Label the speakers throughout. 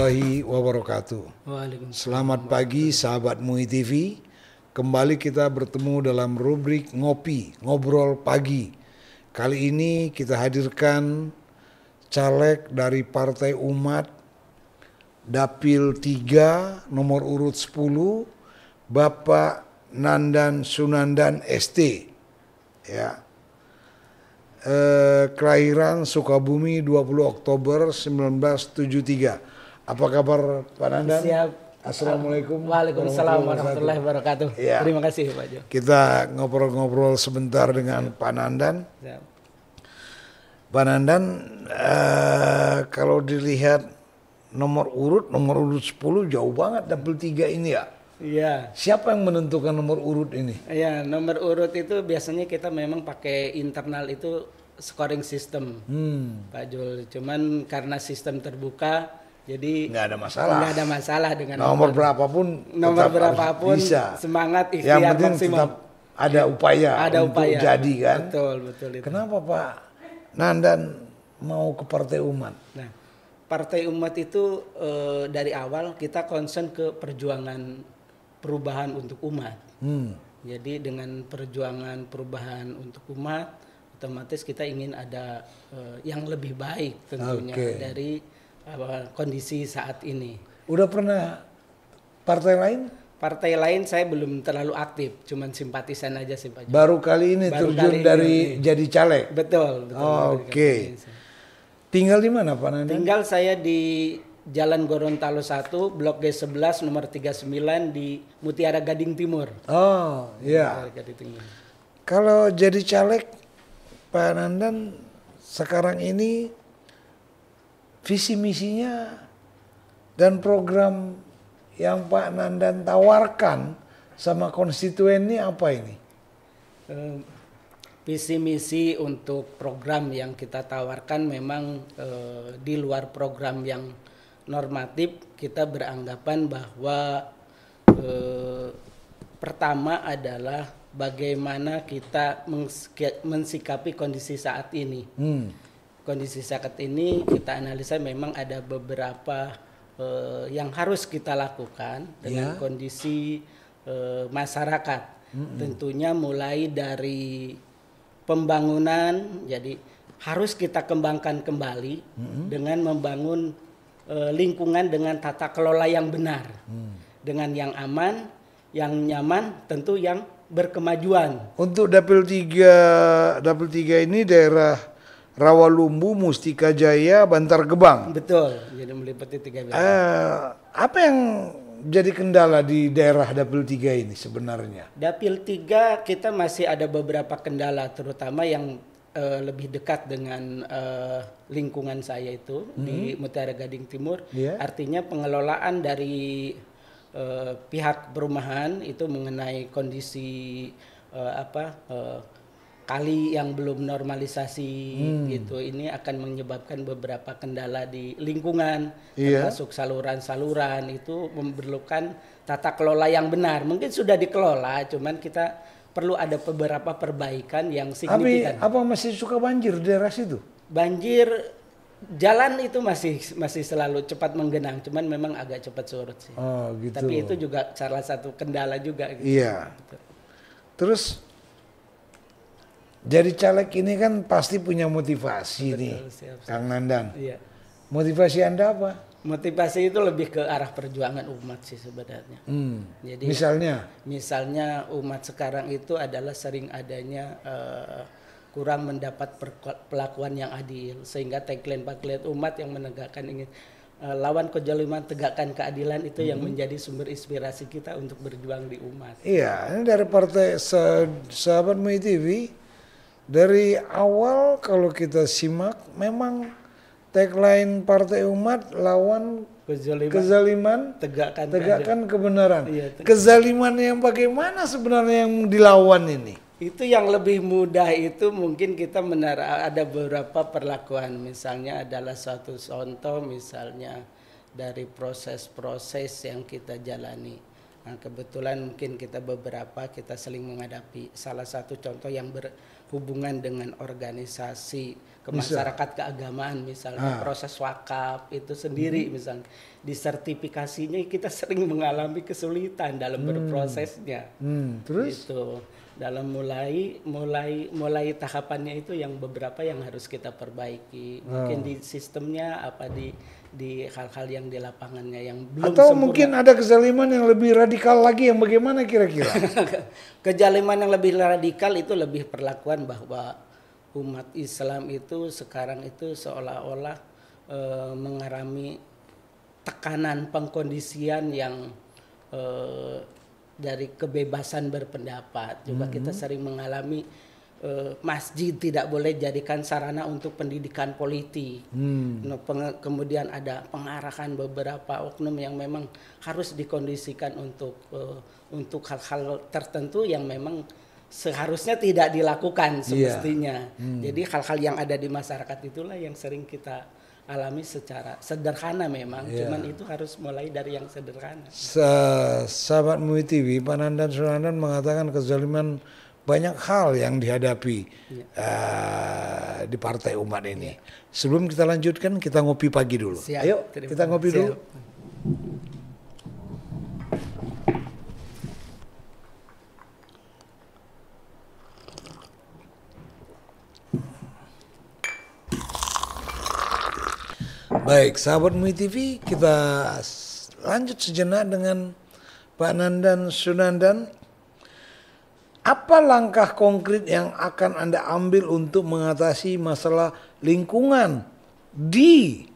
Speaker 1: warahmatullahi wabarakatuh.
Speaker 2: Waalaikumsalam.
Speaker 1: Selamat pagi sahabat MUI TV. Kembali kita bertemu dalam rubrik Ngopi, Ngobrol Pagi. Kali ini kita hadirkan caleg dari Partai Umat Dapil 3 nomor urut 10 Bapak Nandan Sunandan ST. Ya. Kelahiran Sukabumi 20 Oktober 1973. Apa kabar Pak Nandan?
Speaker 2: Siap.
Speaker 1: Assalamualaikum.
Speaker 2: Waalaikumsalam warahmatullahi wabarakatuh.
Speaker 1: Ya.
Speaker 2: Terima kasih Pak Jo.
Speaker 1: Kita ngobrol-ngobrol sebentar dengan Pak Nandan.
Speaker 2: Siap.
Speaker 1: Pak Nandan, kalau dilihat nomor urut 10 jauh banget Dapil 3 ini ya.
Speaker 2: Iya.
Speaker 1: Siapa yang menentukan nomor urut ini?
Speaker 2: Iya, nomor urut itu biasanya kita memang pakai internal itu scoring system, Pak Jul. Cuman karena sistem terbuka, jadi
Speaker 1: Nggak ada masalah.
Speaker 2: Nggak ada masalah dengan
Speaker 1: Nomor berapapun,
Speaker 2: nomor
Speaker 1: tetap
Speaker 2: berapapun
Speaker 1: bisa.
Speaker 2: semangat
Speaker 1: Yang
Speaker 2: ikhtiar
Speaker 1: penting
Speaker 2: maksimum.
Speaker 1: tetap ada upaya
Speaker 2: Ada
Speaker 1: untuk
Speaker 2: upaya.
Speaker 1: jadi kan.
Speaker 2: Betul itu.
Speaker 1: Kenapa Pak Nandan mau ke Partai Umat?
Speaker 2: Nah, Partai Umat itu dari awal kita concern ke perjuangan perubahan untuk umat. Jadi dengan perjuangan perubahan untuk umat, otomatis kita ingin ada yang lebih baik tentunya dari kondisi saat ini.
Speaker 1: Udah pernah partai lain?
Speaker 2: Partai lain saya belum terlalu aktif, cuman simpatisan aja sih Pak.
Speaker 1: Baru kali ini terjun dari jadi caleg?
Speaker 2: Betul.
Speaker 1: Oke. Tinggal di mana Pak Nandan?
Speaker 2: Tinggal saya di Jalan Gorontalo 1, Blok G11 nomor 39 di Mutiara Gading Timur.
Speaker 1: Oh, iya. Kalau jadi caleg Pak Nandan sekarang ini visi misinya dan program yang Pak Nandan tawarkan sama konstituen ini apa ini?
Speaker 2: Visi misi untuk program yang kita tawarkan memang di luar program yang normatif. Kita beranggapan bahwa pertama adalah bagaimana kita mensikapi kondisi saat ini. Kondisi saat ini kita analisa memang ada beberapa yang harus kita lakukan dengan kondisi masyarakat. Tentunya mulai dari pembangunan, jadi harus kita kembangkan kembali dengan membangun lingkungan dengan tata kelola yang benar, dengan yang aman, yang nyaman, tentu yang berkemajuan.
Speaker 1: Untuk Dapil 3 ini daerah Rawalumbu, Mustika Jaya, Bantar Gebang.
Speaker 2: Betul, jadi meliputi 3 wilayah.
Speaker 1: Apa yang jadi kendala di daerah Dapil 3 ini sebenarnya?
Speaker 2: Dapil 3 kita masih ada beberapa kendala, terutama yang lebih dekat dengan lingkungan saya itu di Mutiara Gading Timur. Artinya pengelolaan dari pihak perumahan itu mengenai kondisi kali yang belum normalisasi gitu, ini akan menyebabkan beberapa kendala di lingkungan, termasuk saluran-saluran itu memerlukan tata kelola yang benar. Mungkin sudah dikelola, cuman kita perlu ada beberapa perbaikan yang signifikan.
Speaker 1: Apa masih suka banjir di daerah situ?
Speaker 2: Banjir, jalan itu masih selalu cepat menggenang, cuman memang agak cepat surut sih.
Speaker 1: Oh, gitu.
Speaker 2: Tapi itu juga salah satu kendala juga. Gitu.
Speaker 1: Iya. Terus jadi caleg ini kan pasti punya motivasi. Betul, nih, siap. Kang Nandan.
Speaker 2: Iya.
Speaker 1: Motivasi Anda apa?
Speaker 2: Motivasi itu lebih ke arah perjuangan umat sih sebenarnya. Jadi misalnya umat sekarang itu adalah sering adanya kurang mendapat perlakuan yang adil, sehingga tagline umat yang menegakkan ingin lawan kezaliman tegakkan keadilan itu yang menjadi sumber inspirasi kita untuk berjuang di umat.
Speaker 1: Iya, ini dari partai sahabat MUI TV dari awal kalau kita simak memang tagline Partai Umat lawan kezaliman tegakkan kebenaran. Iya, kezaliman yang bagaimana sebenarnya yang dilawan ini?
Speaker 2: Itu yang lebih mudah itu mungkin kita ada beberapa perlakuan, misalnya adalah suatu contoh misalnya dari proses-proses yang kita jalani. Nah, kebetulan mungkin kita kita saling menghadapi. Salah satu contoh yang berhubungan dengan organisasi masyarakat keagamaan, misalnya proses wakaf itu sendiri, misalnya disertifikasinya kita sering mengalami kesulitan dalam berprosesnya.
Speaker 1: Terus?
Speaker 2: Gitu. Dalam mulai tahapannya itu yang beberapa yang harus kita perbaiki, mungkin di sistemnya, apa di hal-hal yang di lapangannya yang belum
Speaker 1: atau
Speaker 2: sempurna.
Speaker 1: Mungkin ada kezaliman yang lebih radikal lagi, yang bagaimana kira-kira?
Speaker 2: Kezaliman yang lebih radikal itu lebih perlakuan bahwa umat Islam itu sekarang itu seolah-olah mengalami tekanan pengkondisian yang dari kebebasan berpendapat. Juga kita sering mengalami masjid tidak boleh jadikan sarana untuk pendidikan politik. Kemudian ada pengarahan beberapa oknum yang memang harus dikondisikan untuk hal-hal tertentu yang memang seharusnya tidak dilakukan semestinya. Jadi hal-hal yang ada di masyarakat itulah yang sering kita alami secara sederhana memang, cuman itu harus mulai dari yang sederhana.
Speaker 1: Sahabat MUI TV, Pak Nandan Sunandan mengatakan kezaliman banyak hal yang dihadapi di Partai Umat ini. Sebelum kita lanjutkan, kita ngopi pagi dulu. Ayo kita ngopi dulu. Baik, sahabat MUI TV, kita lanjut sejenak dengan Pak Nandan Sunandan. Apa langkah konkret yang akan Anda ambil untuk mengatasi masalah lingkungan di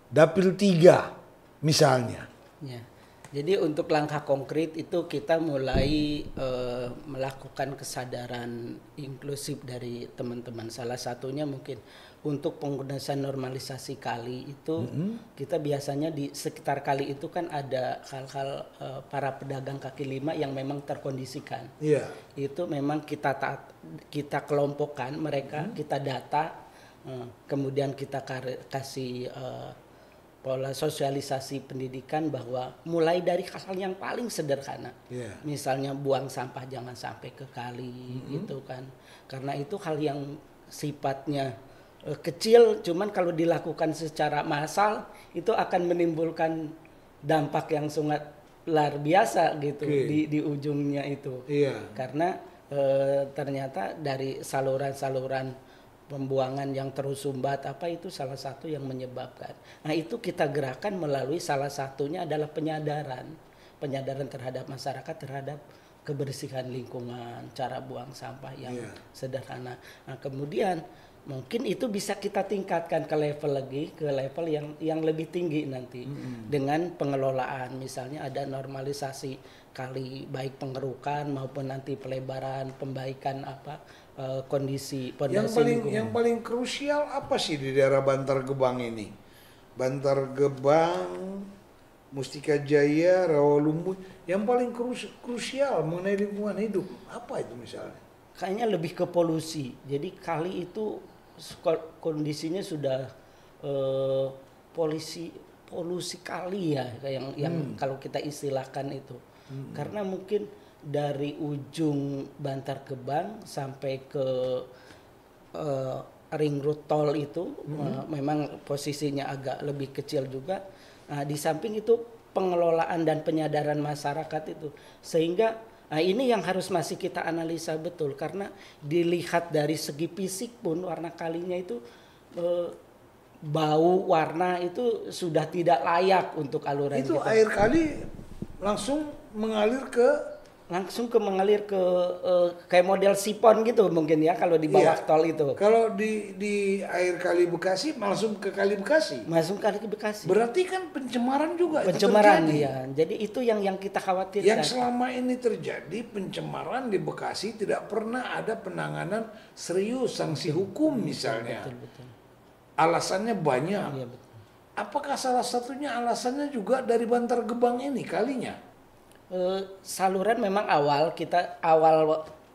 Speaker 1: Dapil 3 misalnya?
Speaker 2: Ya. Jadi untuk langkah konkret itu kita mulai melakukan kesadaran inklusif dari teman-teman. Salah satunya mungkin untuk penggunaan normalisasi kali itu kita biasanya di sekitar kali itu kan ada hal-hal para pedagang kaki lima yang memang terkondisikan. Itu memang kita kelompokkan mereka, kita data, kemudian kita kasih pola sosialisasi pendidikan bahwa mulai dari hal-hal yang paling sederhana, misalnya buang sampah jangan sampai ke kali, gitu kan, karena itu hal yang sifatnya kecil, cuman kalau dilakukan secara massal itu akan menimbulkan dampak yang sangat luar biasa gitu di ujungnya itu, karena ternyata dari saluran-saluran pembuangan yang tersumbat itu salah satu yang menyebabkan. Nah itu kita gerakan melalui salah satunya adalah penyadaran terhadap masyarakat terhadap kebersihan lingkungan, cara buang sampah yang sederhana. Nah kemudian mungkin itu bisa kita tingkatkan ke level yang lebih tinggi nanti dengan pengelolaan, misalnya ada normalisasi kali baik pengerukan maupun nanti pelebaran, pembaikan kondisi lingkungan.
Speaker 1: Yang paling krusial apa sih di daerah Bantar Gebang ini? Bantar Gebang, Mustika Jaya, Rawalumbu, yang paling krusial mengenai lingkungan hidup apa itu misalnya?
Speaker 2: Kayaknya lebih ke polusi. Jadi kali itu kondisinya sudah polusi kali ya, yang kalau kita istilahkan itu. Karena mungkin dari ujung Bantar Gebang sampai ke ring road tol itu memang posisinya agak lebih kecil juga. Nah, di samping itu pengelolaan dan penyadaran masyarakat itu, sehingga ini yang harus masih kita analisa betul, karena dilihat dari segi fisik pun warna kalinya itu bau warna itu sudah tidak layak untuk aluran
Speaker 1: itu
Speaker 2: kita.
Speaker 1: Air kali langsung mengalir ke
Speaker 2: kayak model sipon gitu mungkin ya kalau di bawah tol itu.
Speaker 1: Kalau di air kali Bekasi langsung ke kali Bekasi.
Speaker 2: Masuk ke kali Bekasi.
Speaker 1: Berarti kan pencemaran juga
Speaker 2: pencemaran itu terjadi. Ya. Jadi itu yang kita khawatirkan.
Speaker 1: Yang selama ini terjadi pencemaran di Bekasi tidak pernah ada penanganan serius, sanksi hukum misalnya.
Speaker 2: Betul.
Speaker 1: Alasannya banyak.
Speaker 2: Iya, betul.
Speaker 1: Apakah salah satunya alasannya juga dari Bantar Gebang ini kalinya?
Speaker 2: Saluran memang awal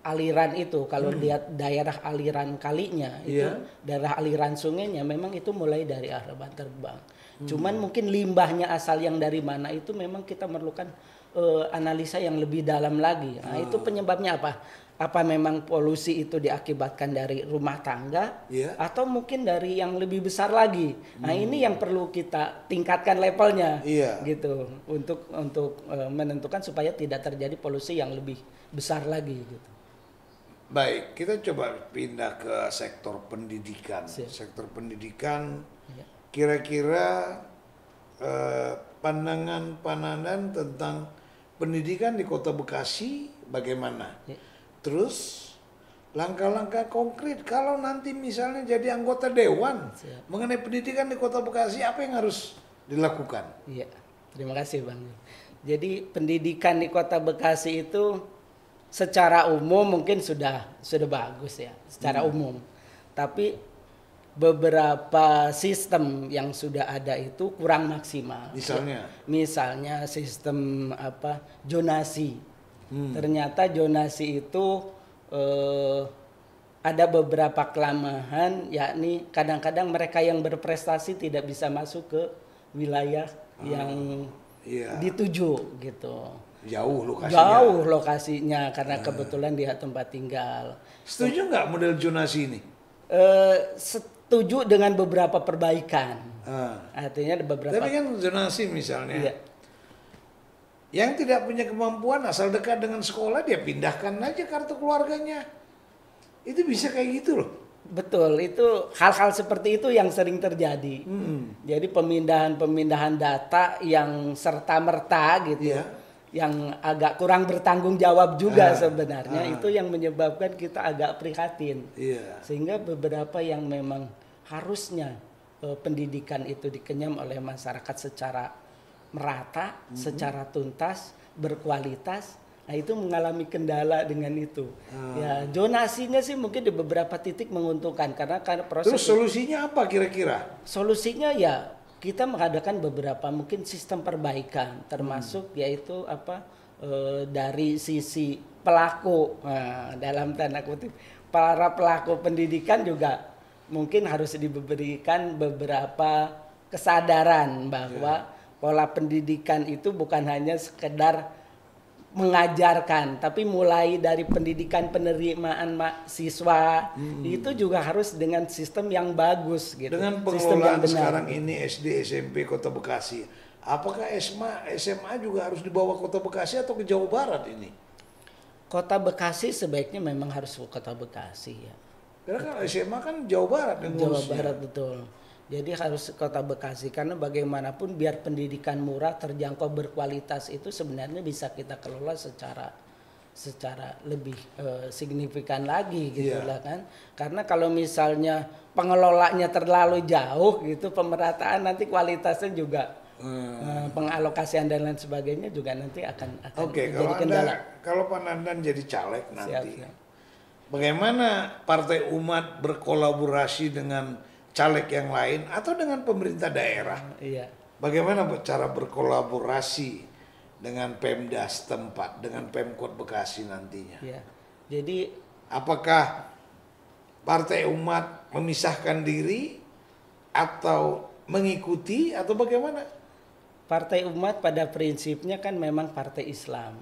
Speaker 2: aliran itu kalau lihat daerah aliran kalinya itu daerah aliran sungainya memang itu mulai dari arah Bantar Gebang. Cuman mungkin limbahnya asal yang dari mana itu memang kita memerlukan analisa yang lebih dalam lagi. Nah, itu penyebabnya apa? Apa memang polusi itu diakibatkan dari rumah tangga atau mungkin dari yang lebih besar lagi. Nah, ini yang perlu kita tingkatkan levelnya gitu untuk menentukan supaya tidak terjadi polusi yang lebih besar lagi gitu.
Speaker 1: Baik, kita coba pindah ke sektor pendidikan. Sektor pendidikan kira-kira pandangan tentang pendidikan di Kota Bekasi bagaimana? Terus langkah-langkah konkret kalau nanti misalnya jadi anggota dewan mengenai pendidikan di Kota Bekasi, apa yang harus dilakukan?
Speaker 2: Iya, terima kasih Bang. Jadi pendidikan di Kota Bekasi itu secara umum mungkin sudah bagus ya, secara umum. Tapi beberapa sistem yang sudah ada itu kurang maksimal. Misalnya sistem zonasi. Ternyata zonasi itu ada beberapa kelemahan, yakni kadang-kadang mereka yang berprestasi tidak bisa masuk ke wilayah yang dituju gitu. Jauh lokasinya karena kebetulan dia tempat tinggal.
Speaker 1: Setuju nggak model zonasi ini?
Speaker 2: Setuju dengan beberapa perbaikan. Artinya beberapa.
Speaker 1: Tapi kan zonasi misalnya. Yang tidak punya kemampuan asal dekat dengan sekolah dia pindahkan aja kartu keluarganya. Itu bisa kayak gitu loh.
Speaker 2: Betul, itu hal-hal seperti itu yang sering terjadi. Jadi pemindahan data yang serta-merta gitu. Yang agak kurang bertanggung jawab juga sebenarnya. Itu yang menyebabkan kita agak prihatin. Sehingga beberapa yang memang harusnya pendidikan itu dikenyam oleh masyarakat secara merata, secara tuntas, berkualitas, nah itu mengalami kendala dengan itu. Ya zonasinya sih mungkin di beberapa titik menguntungkan karena proses.
Speaker 1: Terus solusinya apa kira-kira?
Speaker 2: Solusinya ya kita mengadakan beberapa mungkin sistem perbaikan, termasuk yaitu dari sisi pelaku, dalam tanda kutip para pelaku pendidikan juga mungkin harus diberikan beberapa kesadaran bahwa pola pendidikan itu bukan hanya sekedar mengajarkan, tapi mulai dari pendidikan penerimaan siswa itu juga harus dengan sistem yang bagus gitu.
Speaker 1: Dengan pengelolaan sekarang ini SD SMP Kota Bekasi, apakah SMA juga harus dibawa Kota Bekasi atau ke Jawa Barat ini?
Speaker 2: Kota Bekasi sebaiknya memang harus ke Kota Bekasi ya.
Speaker 1: Karena kan SMA kan Jawa Barat yang ngurusnya.
Speaker 2: Jawa Barat betul. Jadi harus Kota Bekasi karena bagaimanapun biar pendidikan murah, terjangkau, berkualitas itu sebenarnya bisa kita kelola secara lebih signifikan lagi gitu lah kan. Karena kalau misalnya pengelolanya terlalu jauh gitu, pemerataan nanti kualitasnya juga pengalokasian dan lain sebagainya juga nanti akan jadi kendala.
Speaker 1: Kalau Pak Nandan jadi caleg nanti, bagaimana Partai Umat berkolaborasi dengan caleg yang lain atau dengan pemerintah daerah? Bagaimana cara berkolaborasi dengan Pemda setempat, dengan Pemkot Bekasi nantinya?
Speaker 2: Jadi
Speaker 1: apakah Partai Umat memisahkan diri atau mengikuti atau bagaimana?
Speaker 2: Partai Umat pada prinsipnya kan memang partai Islam.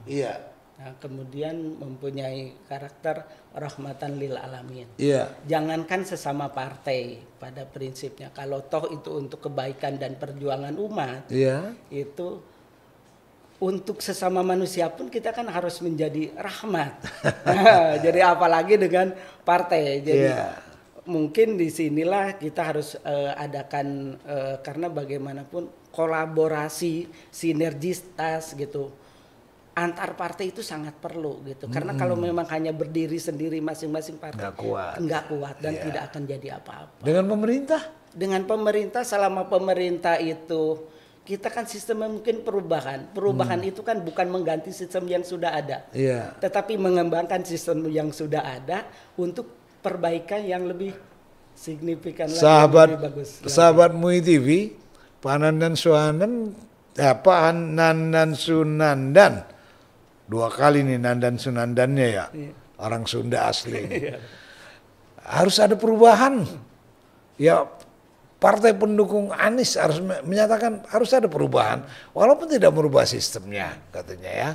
Speaker 2: Nah, kemudian mempunyai karakter rahmatan lil alamin. Jangankan sesama partai pada prinsipnya, kalau toh itu untuk kebaikan dan perjuangan umat, itu untuk sesama manusia pun kita kan harus menjadi rahmat. Jadi apalagi dengan partai. Jadi mungkin disinilah kita harus adakan karena bagaimanapun kolaborasi, sinergitas gitu. Antar partai itu sangat perlu gitu. Karena kalau memang hanya berdiri sendiri masing-masing partai nggak kuat dan tidak akan jadi apa-apa.
Speaker 1: Dengan pemerintah?
Speaker 2: Dengan pemerintah, selama pemerintah itu kita kan sistemnya mungkin perubahan. Perubahan itu kan bukan mengganti sistem yang sudah ada. Tetapi mengembangkan sistem yang sudah ada untuk perbaikan yang lebih signifikan lagi, lebih bagus.
Speaker 1: Sahabat MUI TV, Pak Nandan Sunandan. 2 kali nih Nandan Sunandannya ya. Orang Sunda asli. Harus ada perubahan. Ya partai pendukung Anies harus menyatakan harus ada perubahan, walaupun tidak merubah sistemnya katanya ya.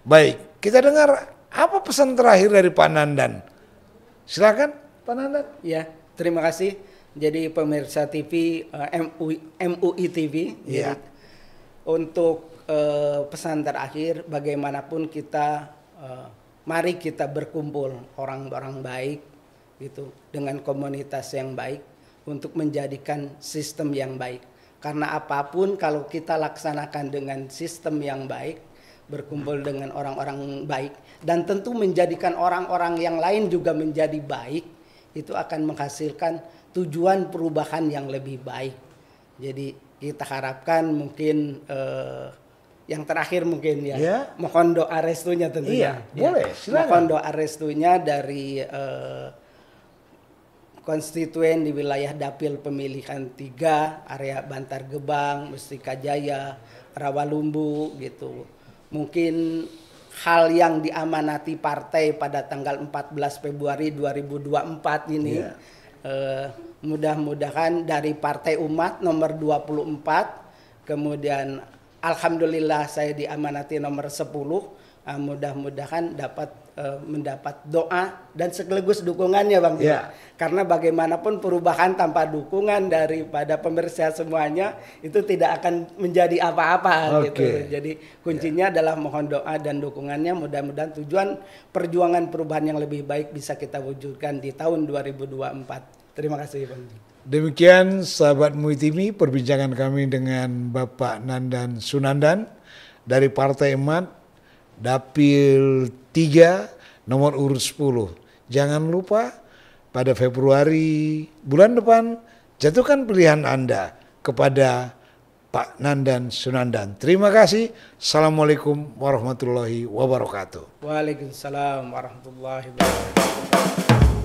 Speaker 1: Baik, kita dengar apa pesan terakhir dari Pak Nandan. Silakan Pak Nandan.
Speaker 2: Ya, terima kasih. Jadi pemirsa TV MUI TV. Ya. Jadi, untuk pesan terakhir, bagaimanapun kita, mari kita berkumpul orang-orang baik, gitu, dengan komunitas yang baik untuk menjadikan sistem yang baik. Karena apapun kalau kita laksanakan dengan sistem yang baik, berkumpul dengan orang-orang baik, dan tentu menjadikan orang-orang yang lain juga menjadi baik, itu akan menghasilkan tujuan perubahan yang lebih baik. Jadi kita harapkan mungkin yang terakhir mungkin ya, mohon doa restunya tentunya.
Speaker 1: Iya, boleh, silakan.
Speaker 2: Mohon doa restunya dari konstituen di wilayah Dapil Pemilihan 3, area Bantar Gebang, Mustika Jaya, Rawalumbu gitu. Mungkin hal yang diamanati partai pada tanggal 14 Februari 2024 ini mudah-mudahan dari Partai Umat nomor 24, kemudian alhamdulillah saya diamanati nomor 10, mudah-mudahan dapat mendapat doa dan sekaligus dukungannya Bang. Karena bagaimanapun perubahan tanpa dukungan daripada pemirsa semuanya itu tidak akan menjadi apa-apa gitu. Jadi kuncinya adalah mohon doa dan dukungannya, mudah-mudahan tujuan perjuangan perubahan yang lebih baik bisa kita wujudkan di tahun 2024. Terima kasih Bang.
Speaker 1: Demikian sahabat MUI TV, perbincangan kami dengan Bapak Nandan Sunandan dari Partai Umat Dapil 3 nomor urut 10. Jangan lupa pada Februari bulan depan jatuhkan pilihan Anda kepada Pak Nandan Sunandan. Terima kasih. Assalamualaikum warahmatullahi wabarakatuh.
Speaker 2: Waalaikumsalam warahmatullahi wabarakatuh.